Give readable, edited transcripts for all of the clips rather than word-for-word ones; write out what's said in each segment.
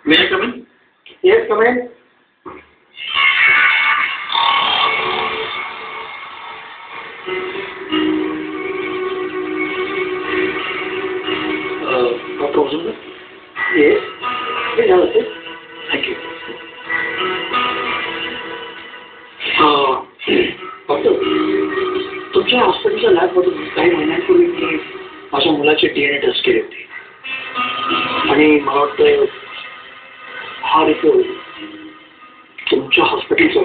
May I come in? Yes, come in. Dr. Ozumber? Yes. Please have a seat. Thank you. Doctor, तुमच्या हॉस्पिटलच्या लॅबमधून काही महिन्यांपूर्वी मी माझ्या मुलाचे DNA टेस्ट केले होते आणि मला वाटतं हा रिपोर्ट तुमच्या हॉस्पिटलचा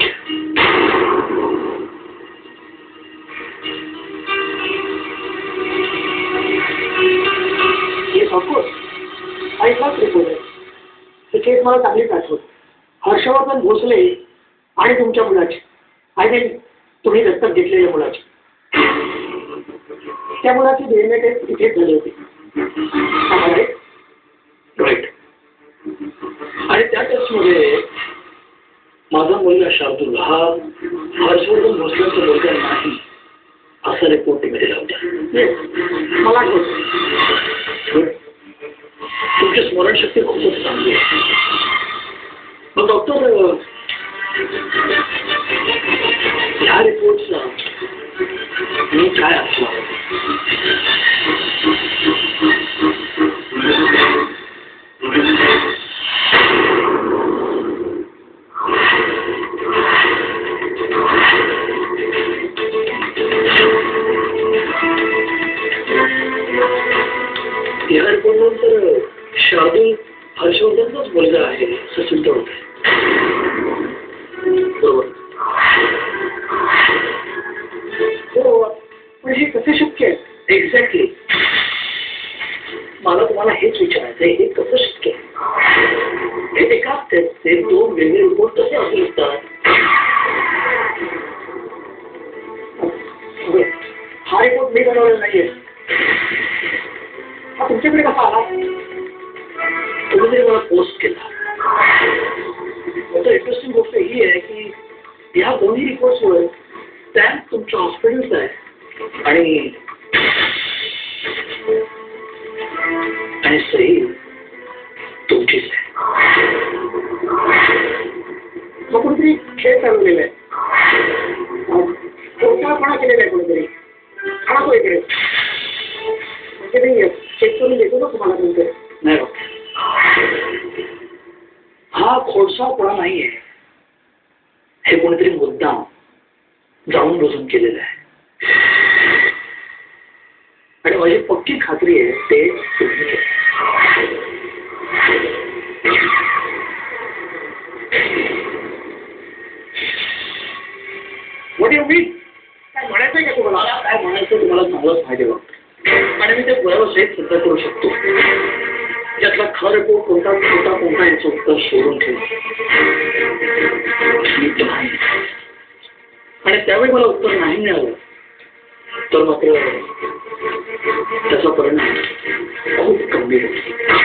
Yes, of course. I first reported. ही केस मला चांगलीच आठवत. हर्षवर्धन भोसले आणि तुमच्या मुलाची. आय थिंक तुम्ही दत्तक घेतलेल्या मुलाची. त्या मुलाची DNA टेस्ट इथेच झाली होती. राईट. आणि त्या टेस्टमध्ये माझा मुलगा शार्दूल हा हर्षवर्धन भोसलेंचा मुलगा नाही असा रिपोर्ट तुम्ही दिला होता. मला आठवत. तुमची स्मरणशक्ती खूपच चांगली आहे. मग डॉक्टर, ह्या रिपोर्टचा मी काय अर्थ लावतो? या रिपोर्टनंतर शार्दूल हर्षवर्धनचाच मुलगा आहे असं सिद्ध होत आहे. बरोबर. हो, पण हे कसे शक्य आहे? एक्झॅक्टली. मला तुम्हाला हेच विचारायचं आहे, हे कसं शक्य आहे? हे एकाच टेस्टचे दोन वेगळे रिपोर्ट कसे असू शकतात? हा रिपोर्ट मी बनवलेला नाहीये. हा तुमच्याकडे कसा आला? तुम्ही मला पोस्ट केला. आता इंटरेस्टिंग गोष्ट ही आहे की ह्या दोन्ही रिपोर्ट्समुळे स्टॅम्प तुमच्या हॉस्पिटलचा आहे आणि सही तुमचीच आहे. मग कुठेतरी खेळ चालवलेला आहे. कोणता केलेला आहे कोणीतरी. आणा तो इकडे. म्हणजे मी चेक करून देतो ना तुम्हाला नंतर. नाही डॉक्टर, हा खोडसाळपणा नाहीये. हे कोणीतरी मुद्दाम जाऊन बसून केलेलं आहे आणि माझी पक्की खात्री आहे ते तुम्ही केलं. What do you mean? काय म्हणायचंय का तुम्हाला? काय म्हणायचं तुम्हाला चांगलंच माहिती डॉक्टर, आणि मी ते पुराव्यासहित सिद्ध करू शकतो. यातला खरं रिपोर्ट कोणता याचं उत्तर शोधून ठेव. आणि त्यावेळी मला उत्तर नाही मिळालं तर मात्र त्याचा परिणाम खूप गंभीर होतो.